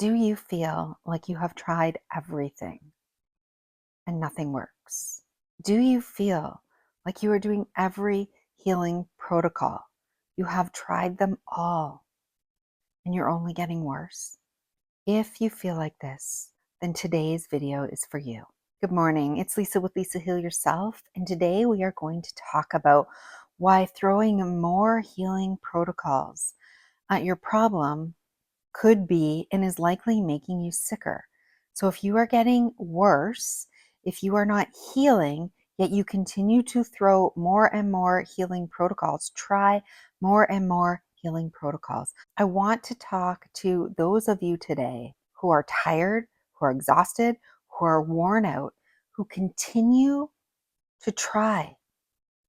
Do you feel like you have tried everything and nothing works? Do you feel like you are doing every healing protocol? You have tried them all and you're only getting worse? If you feel like this, then today's video is for you. Good morning, it's Lisa with Lisa Heal Yourself, and today we are going to talk about why throwing more healing protocols at your problem could be and is likely making you sicker. So if you are getting worse, if you are not healing, yet you continue to throw more and more healing protocols, try more and more healing protocols. I want to talk to those of you today who are tired, who are exhausted, who are worn out, who continue to try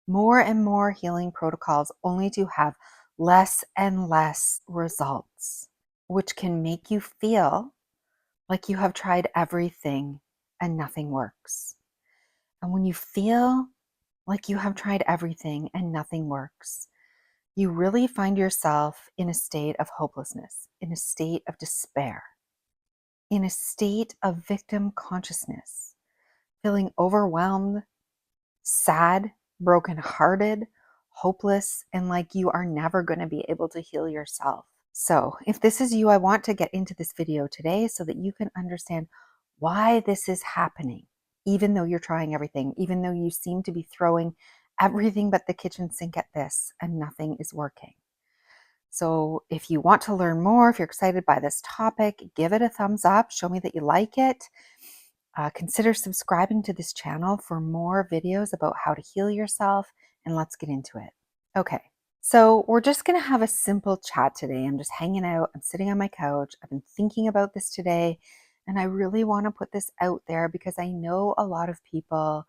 more and more healing protocols only to have less and less results, which can make you feel like you have tried everything and nothing works. And when you feel like you have tried everything and nothing works, you really find yourself in a state of hopelessness, in a state of despair, in a state of victim consciousness, feeling overwhelmed, sad, brokenhearted, hopeless, and like you are never going to be able to heal yourself. So if this is you, I want to get into this video today so that you can understand why this is happening, even though you're trying everything, even though you seem to be throwing everything but the kitchen sink at this and nothing is working. So if you want to learn more, if you're excited by this topic, give it a thumbs up, show me that you like it. Consider subscribing to this channel for more videos about how to heal yourself, and let's get into it. Okay, so we're just going to have a simple chat today. I'm just hanging out. I'm sitting on my couch. I've been thinking about this today, and I really want to put this out there because I know a lot of people,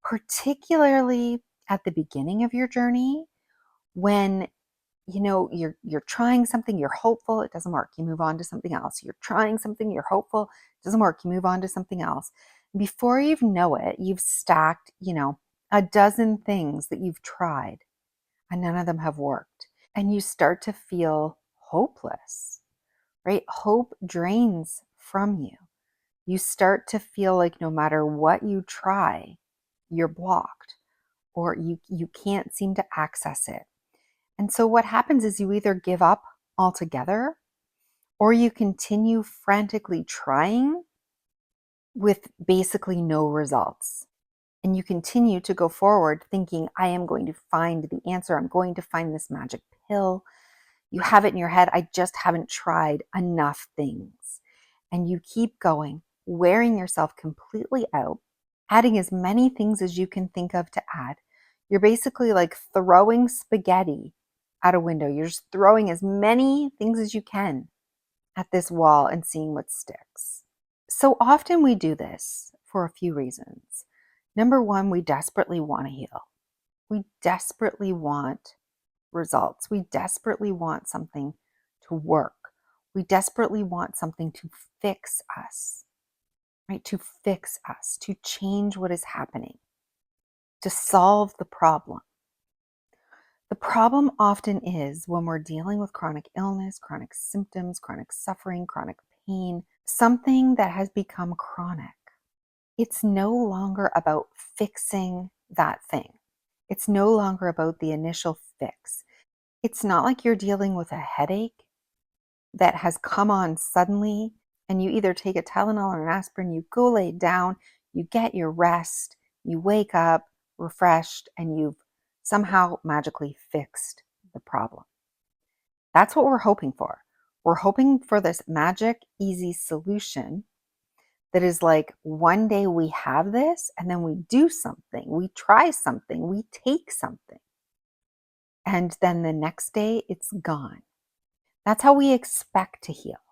particularly at the beginning of your journey, when you're trying something, you're hopeful, it doesn't work, you move on to something else. You're trying something, you're hopeful, it doesn't work, you move on to something else. Before you know it, you've stacked, a dozen things that you've tried and none of them have worked. And you start to feel hopeless, right? Hope drains from you. You start to feel like no matter what you try, you're blocked or you can't seem to access it. And so what happens is you either give up altogether or you continue frantically trying with basically no results. And you continue to go forward thinking, I am going to find the answer. I'm going to find this magic pill. You have it in your head. I just haven't tried enough things. And you keep going, wearing yourself completely out, adding as many things as you can think of to add. You're basically like throwing spaghetti out a window. You're just throwing as many things as you can at this wall and seeing what sticks. So often we do this for a few reasons. Number one, we desperately want to heal. We desperately want results. We desperately want something to work. We desperately want something to fix us, right? To fix us, to change what is happening, to solve the problem. The problem often is when we're dealing with chronic illness, chronic symptoms, chronic suffering, chronic pain, something that has become chronic. It's no longer about fixing that thing. It's no longer about the initial fix. It's not like you're dealing with a headache that has come on suddenly and you either take a Tylenol or an aspirin, you go lay down, you get your rest, you wake up refreshed, and you've somehow magically fixed the problem. That's what we're hoping for. We're hoping for this magic, easy solution that is like one day we have this and then we do something, we try something, we take something, and then the next day it's gone. That's how we expect to heal,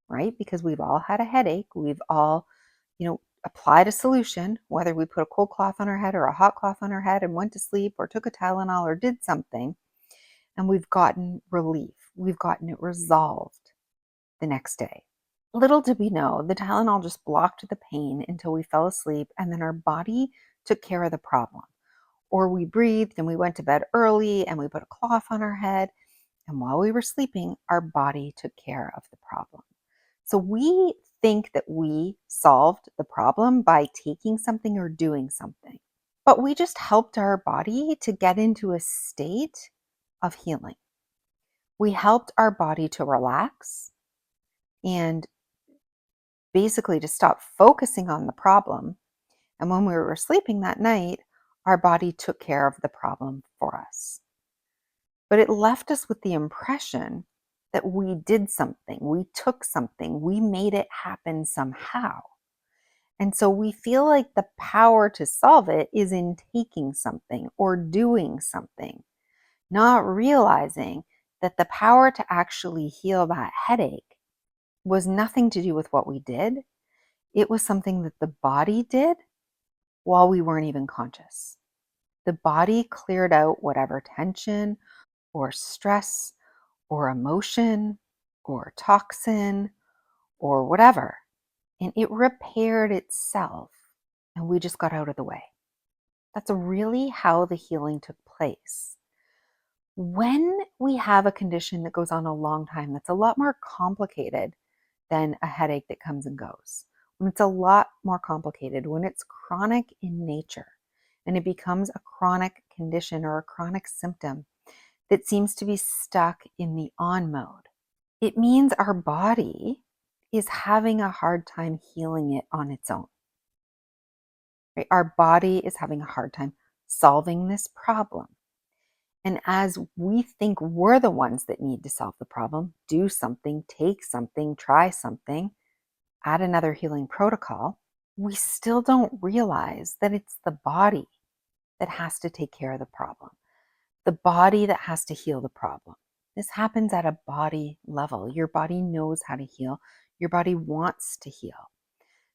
right? Because we've all had a headache. We've all, applied a solution, whether we put a cold cloth on our head or a hot cloth on our head and went to sleep or took a Tylenol or did something, and we've gotten relief. We've gotten it resolved the next day. Little did we know, the Tylenol just blocked the pain until we fell asleep, and then our body took care of the problem. Or we breathed and we went to bed early and we put a cloth on our head. And while we were sleeping, our body took care of the problem. So we think that we solved the problem by taking something or doing something, but we just helped our body to get into a state of healing. We helped our body to relax and basically to stop focusing on the problem. And when we were sleeping that night, our body took care of the problem for us. But it left us with the impression that we did something, we took something, we made it happen somehow. And so we feel like the power to solve it is in taking something or doing something, not realizing that the power to actually heal that headache was nothing to do with what we did. It was something that the body did while we weren't even conscious. The body cleared out whatever tension or stress or emotion or toxin or whatever, and it repaired itself, and we just got out of the way. That's really how the healing took place. When we have a condition that goes on a long time, that's a lot more complicated than a headache that comes and goes. When it's a lot more complicated, when it's chronic in nature, and it becomes a chronic condition or a chronic symptom that seems to be stuck in the on mode, it means our body is having a hard time healing it on its own. Right? Our body is having a hard time solving this problem. And as we think we're the ones that need to solve the problem, do something, take something, try something, add another healing protocol, we still don't realize that it's the body that has to take care of the problem, the body that has to heal the problem. This happens at a body level. Your body knows how to heal. Your body wants to heal.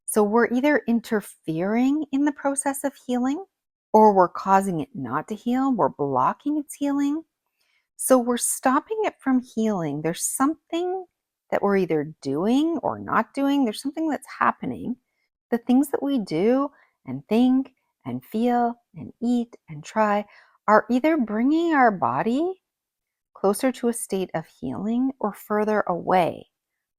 So we're either interfering in the process of healing, or we're causing it not to heal. We're blocking its healing. So we're stopping it from healing. There's something that we're either doing or not doing. There's something that's happening. The things that we do and think and feel and eat and try are either bringing our body closer to a state of healing or further away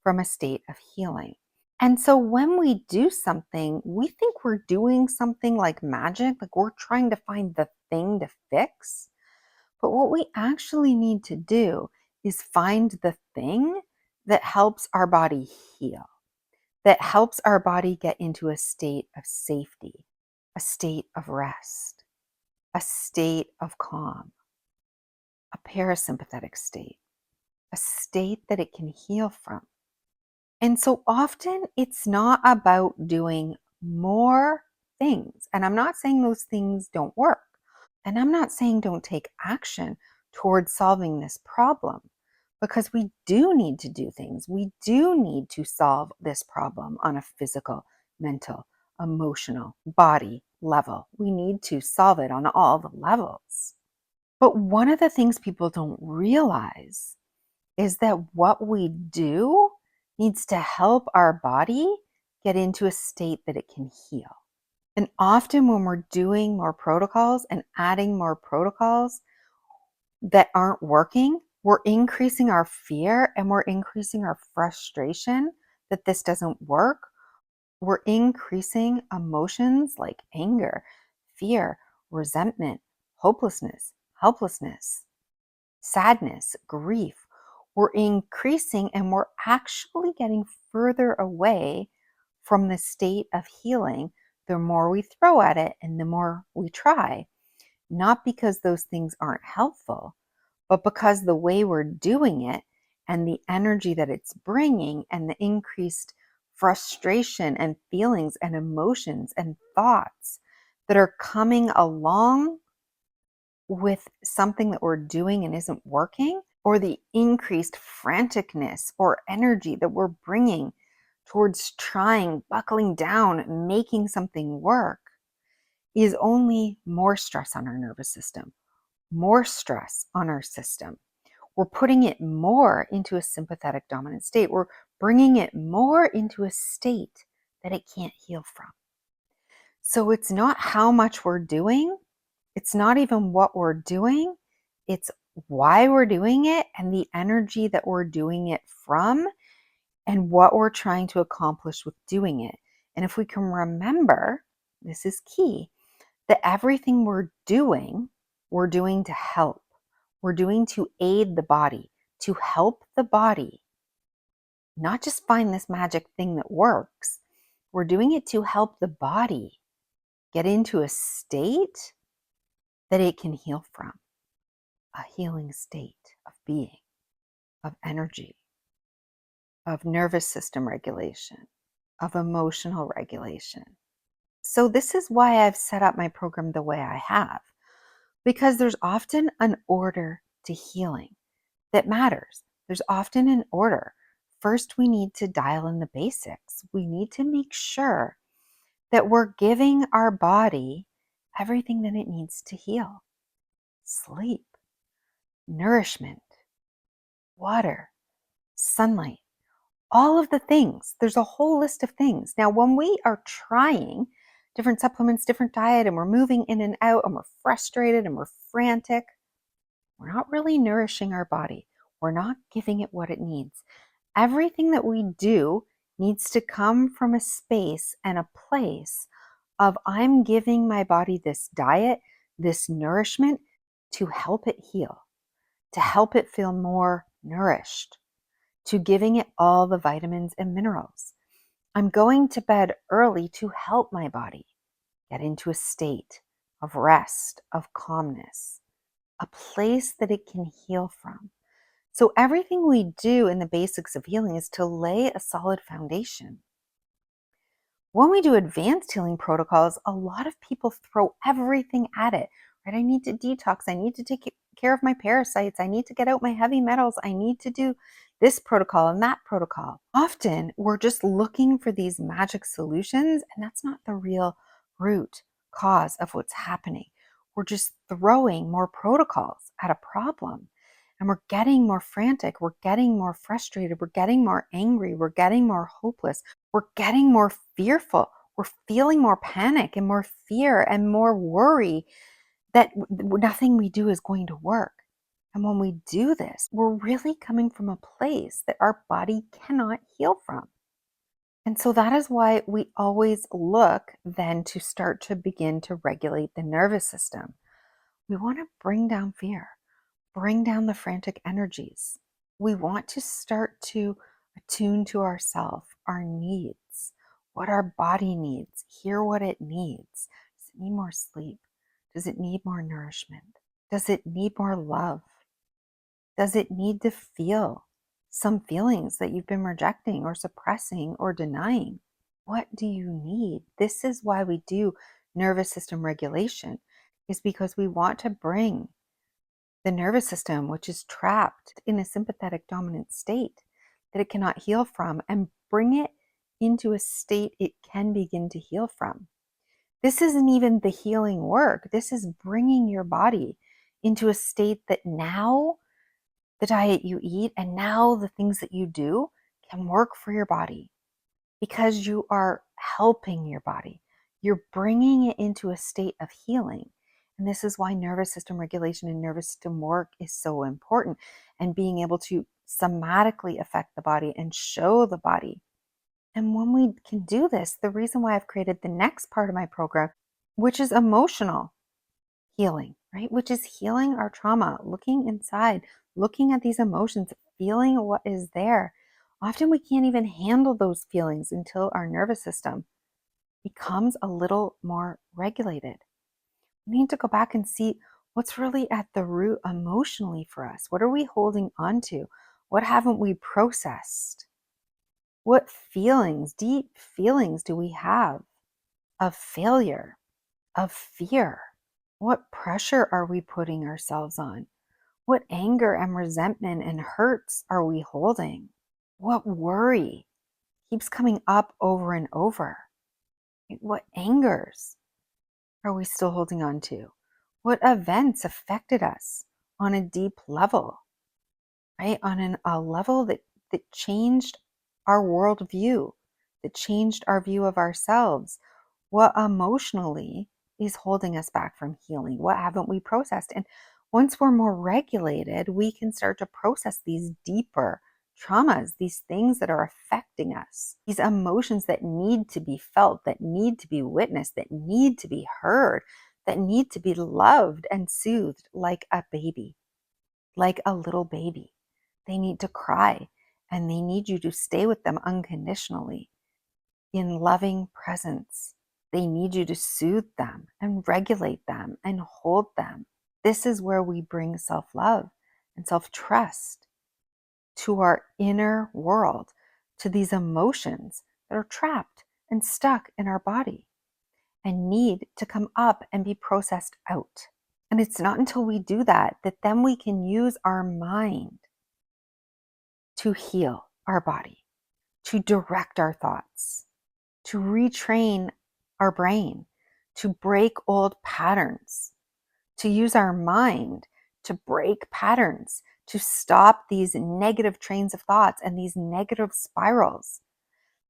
from a state of healing. And so when we do something, we think we're doing something like magic, like we're trying to find the thing to fix. But what we actually need to do is find the thing that helps our body heal, that helps our body get into a state of safety, a state of rest, a state of calm, a parasympathetic state, a state that it can heal from. And so often it's not about doing more things. And I'm not saying those things don't work. And I'm not saying don't take action towards solving this problem, because we do need to do things. We do need to solve this problem on a physical, mental, emotional, body level. We need to solve it on all the levels. But one of the things people don't realize is that what we do needs to help our body get into a state that it can heal. And often when we're doing more protocols and adding more protocols that aren't working, we're increasing our fear and we're increasing our frustration that this doesn't work. We're increasing emotions like anger, fear, resentment, hopelessness, helplessness, sadness, grief. We're increasing and we're actually getting further away from the state of healing the more we throw at it and the more we try. Not because those things aren't helpful, but because the way we're doing it and the energy that it's bringing and the increased frustration and feelings and emotions and thoughts that are coming along with something that we're doing and isn't working, or the increased franticness or energy that we're bringing towards trying, buckling down, making something work, is only more stress on our nervous system, more stress on our system. We're putting it more into a sympathetic dominant state. We're bringing it more into a state that it can't heal from. So it's not how much we're doing. It's not even what we're doing. It's why we're doing it and the energy that we're doing it from and what we're trying to accomplish with doing it. And if we can remember, this is key, that everything we're doing to help. We're doing to aid the body, to help the body, not just find this magic thing that works. We're doing it to help the body get into a state that it can heal from, a healing state of being, of energy, of nervous system regulation, of emotional regulation. So, this is why I've set up my program the way I have, because there's often an order to healing that matters. There's often an order. First, we need to dial in the basics. We need to make sure that we're giving our body everything that it needs to heal: sleep, nourishment, water, sunlight, all of the things. There's a whole list of things. Now, when we are trying different supplements, different diet, and we're moving in and out, and we're frustrated and we're frantic, we're not really nourishing our body. We're not giving it what it needs. Everything that we do needs to come from a space and a place of, I'm giving my body this diet, this nourishment to help it heal, to help it feel more nourished, to giving it all the vitamins and minerals. I'm going to bed early to help my body get into a state of rest, of calmness, a place that it can heal from. So everything we do in the basics of healing is to lay a solid foundation. When we do advanced healing protocols, a lot of people throw everything at it, right? I need to detox. I need to take care of my parasites. I need to get out my heavy metals. I need to do this protocol and that protocol. Often we're just looking for these magic solutions, and that's not the real root cause of what's happening. We're just throwing more protocols at a problem, and we're getting more frantic. We're getting more frustrated. We're getting more angry. We're getting more hopeless. We're getting more fearful. We're feeling more panic and more fear and more worry that nothing we do is going to work. And when we do this, we're really coming from a place that our body cannot heal from. And so that is why we always look then to start to begin to regulate the nervous system. We want to bring down fear, bring down the frantic energies. We want to start to attune to ourselves, our needs, what our body needs, hear what it needs. Does it need more sleep? Does it need more nourishment? Does it need more love? Does it need to feel some feelings that you've been rejecting or suppressing or denying? What do you need? This is why we do nervous system regulation, is because we want to bring the nervous system, which is trapped in a sympathetic dominant state that it cannot heal from, and bring it into a state it can begin to heal from. This isn't even the healing work. This is bringing your body into a state that now the diet you eat and now the things that you do can work for your body, because you are helping your body. You're bringing it into a state of healing. And this is why nervous system regulation and nervous system work is so important, and being able to somatically affect the body and show the body. And when we can do this, the reason why I've created the next part of my program, which is emotional healing, right? Which is healing our trauma, looking inside, looking at these emotions, feeling what is there. Often we can't even handle those feelings until our nervous system becomes a little more regulated. We need to go back and see what's really at the root emotionally for us. What are we holding on to? What haven't we processed? What feelings, deep feelings, do we have of failure, of fear? What pressure are we putting ourselves on? What anger and resentment and hurts are we holding? What worry keeps coming up over and over? What angers are we still holding on to? What events affected us on a deep level, right? On a level that changed our worldview, that changed our view of ourselves. What emotionally is holding us back from healing? What haven't we processed? And once we're more regulated, we can start to process these deeper traumas, these things that are affecting us, these emotions that need to be felt, that need to be witnessed, that need to be heard, that need to be loved and soothed like a baby, like a little baby. They need to cry, and they need you to stay with them unconditionally in loving presence. They need you to soothe them and regulate them and hold them. This is where we bring self-love and self-trust to our inner world, to these emotions that are trapped and stuck in our body and need to come up and be processed out. And it's not until we do that that then we can use our mind to heal our body, to direct our thoughts, to retrain our brain, to break old patterns, to use our mind to break patterns, to stop these negative trains of thoughts and these negative spirals,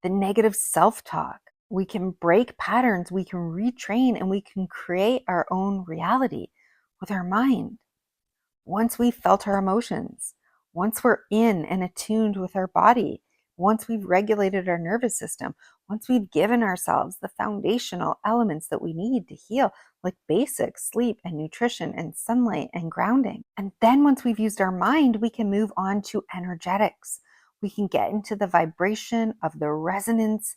the negative self-talk. We can break patterns, we can retrain, and we can create our own reality with our mind. Once we've felt our emotions, once we're in and attuned with our body, once we've regulated our nervous system, once we've given ourselves the foundational elements that we need to heal, like basic sleep and nutrition and sunlight and grounding. And then once we've used our mind, we can move on to energetics. We can get into the vibration of the resonance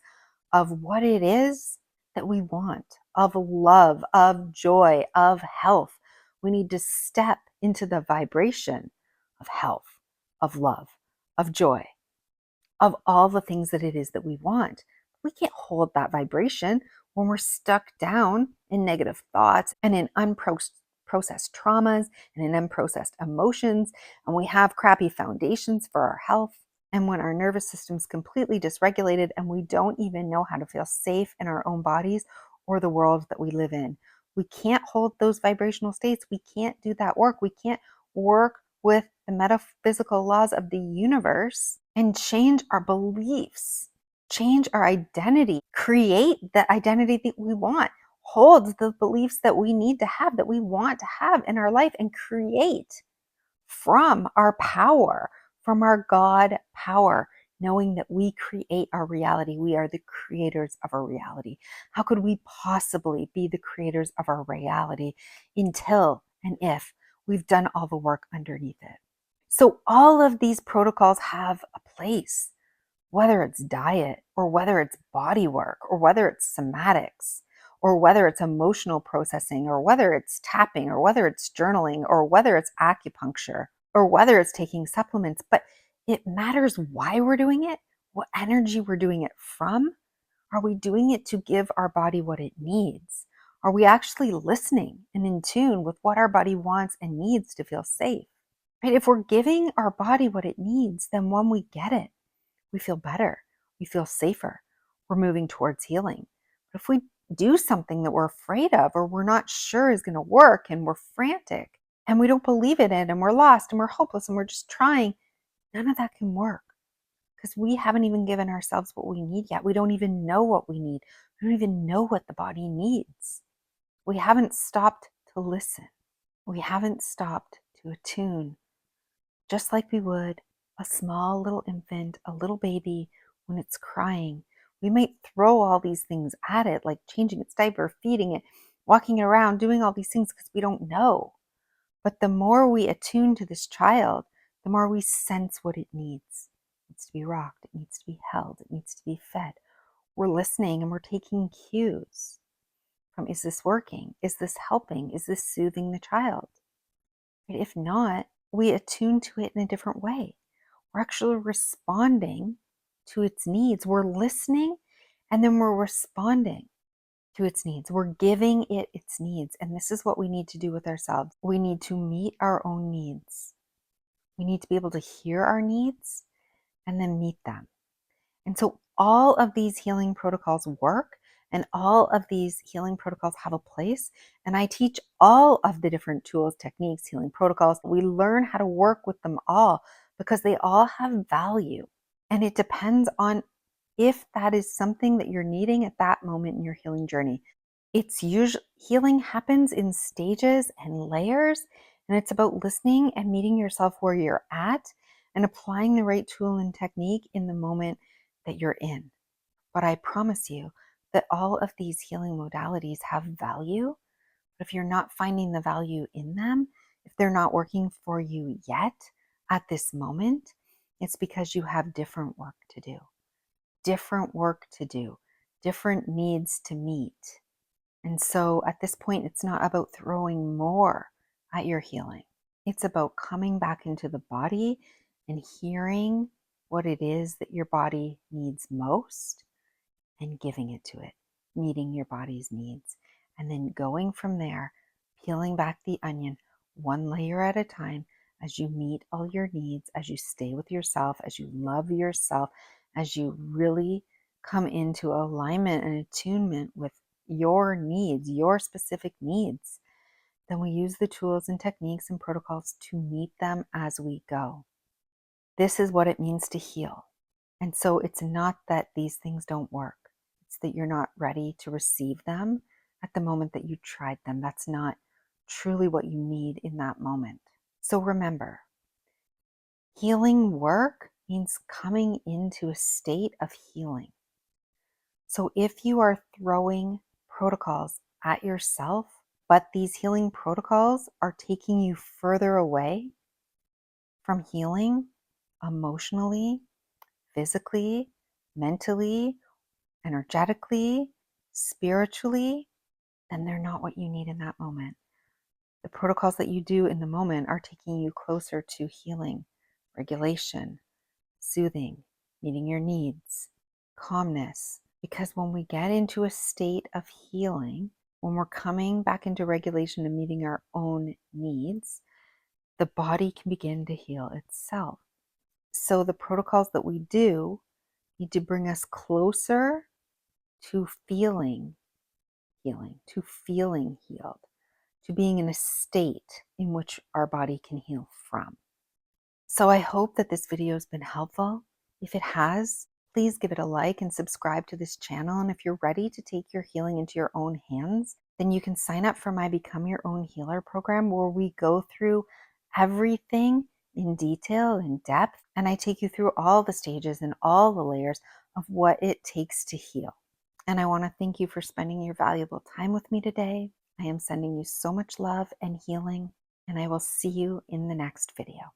of what it is that we want, of love, of joy, of health. We need to step into the vibration of health, of love, of joy, of all the things that it is that we want. We can't hold that vibration when we're stuck down in negative thoughts and in unprocessed traumas and in unprocessed emotions, and we have crappy foundations for our health. And when our nervous system's completely dysregulated and we don't even know how to feel safe in our own bodies or the world that we live in, we can't hold those vibrational states. We can't do that work. We can't work with the metaphysical laws of the universe and change our beliefs, change our identity, create the identity that we want, hold the beliefs that we need to have, that we want to have in our life, and create from our power, from our God power, knowing that we create our reality. We are the creators of our reality. How could we possibly be the creators of our reality until and if we've done all the work underneath it? So all of these protocols have a place, whether it's diet or whether it's body work or whether it's somatics or whether it's emotional processing or whether it's tapping or whether it's journaling or whether it's acupuncture or whether it's taking supplements. But it matters why we're doing it, what energy we're doing it from. Are we doing it to give our body what it needs? Are we actually listening and in tune with what our body wants and needs to feel safe? Right? If we're giving our body what it needs, then when we get it, we feel better, we feel safer, we're moving towards healing. But if we do something that we're afraid of or we're not sure is going to work and we're frantic and we don't believe in it and we're lost and we're hopeless and we're just trying, none of that can work because we haven't even given ourselves what we need yet. We don't even know what we need. We don't even know what the body needs. We haven't stopped to listen. We haven't stopped to attune, just like we would a small little infant, a little baby when it's crying. We might throw all these things at it, like changing its diaper, feeding it, walking it around, doing all these things because we don't know. But the more we attune to this child, the more we sense what it needs. It needs to be rocked, it needs to be held, it needs to be fed. We're listening and we're taking cues from, is this working? Is this helping? Is this soothing the child? If not, we attune to it in a different way. We're actually responding to its needs. We're listening and then we're responding to its needs. We're giving it its needs. And this is what we need to do with ourselves. We need to meet our own needs. We need to be able to hear our needs and then meet them. And so all of these healing protocols work and all of these healing protocols have a place. And I teach all of the different tools, techniques, healing protocols. We learn how to work with them all because they all have value. And it depends on if that is something that you're needing at that moment in your healing journey. It's usually, healing happens in stages and layers, and it's about listening and meeting yourself where you're at and applying the right tool and technique in the moment that you're in. But I promise you that all of these healing modalities have value. But if you're not finding the value in them, if they're not working for you yet at this moment, it's because you have different work to do, different needs to meet. And so at this point, it's not about throwing more at your healing. It's about coming back into the body and hearing what it is that your body needs most and giving it to it, meeting your body's needs. And then going from there, peeling back the onion one layer at a time as you meet all your needs, as you stay with yourself, as you love yourself, as you really come into alignment and attunement with your needs, your specific needs. Then we use the tools and techniques and protocols to meet them as we go. This is what it means to heal. And so it's not that these things don't work. It's that you're not ready to receive them at the moment that you tried them. That's not truly what you need in that moment. So remember, healing work means coming into a state of healing. So if you are throwing protocols at yourself, but these healing protocols are taking you further away from healing emotionally, physically, mentally, energetically, spiritually, then they're not what you need in that moment. The protocols that you do in the moment are taking you closer to healing, regulation, soothing, meeting your needs, calmness. Because when we get into a state of healing, when we're coming back into regulation and meeting our own needs, the body can begin to heal itself. So the protocols that we do need to bring us closer to feeling healing, to feeling healed, to being in a state in which our body can heal from. So I hope that this video has been helpful. If it has, please give it a like and subscribe to this channel. And if you're ready to take your healing into your own hands, then you can sign up for my Become Your Own Healer program, where we go through everything in detail, in depth, and I take you through all the stages and all the layers of what it takes to heal. And I want to thank you for spending your valuable time with me today. I am sending you so much love and healing, and I will see you in the next video.